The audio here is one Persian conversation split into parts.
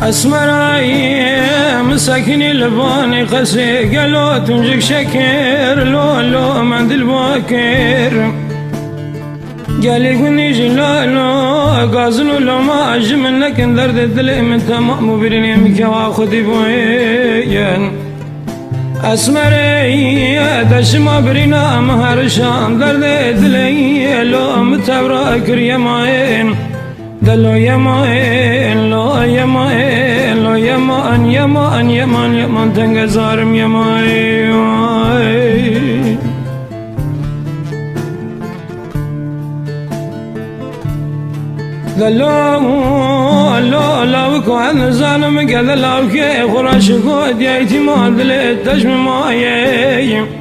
اسمراي مساكن الباني قسي قالوا تنجك شكر لو ما عند الباكر قالي قني جلالو قازلو لو ما اجي منك اندرد الدلي من تمام وبرني مكا واخذ بوين اسمري دشما برينا مهرشان درد الدلي لو متبرك يمين دلو يمين لو يمين لو يمان يمان يمان يمان تنقزارم يمين دلو لو كان زانم قال لو كي خراش قد يأتي ما دلت تشم ماي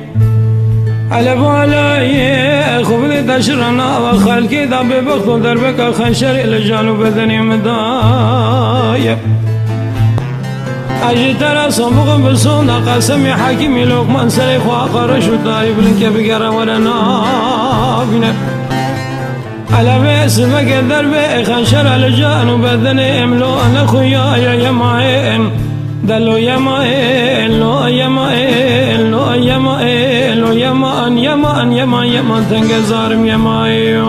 على بالاي خبز تشرنا وخلقي دب بخل دربك خنشر الجان بدني مداي أجترى صبغ بصون قسم حكيم لقمان سريخ وآخر شو طايب لك بقرى ولنا بنا على بيس بقدر بخنشر الجان بدني املون اخويا يا يمين دلو يمين لو يمين لو يمين لو يمان يمان يمان يمان تنقزارم يمين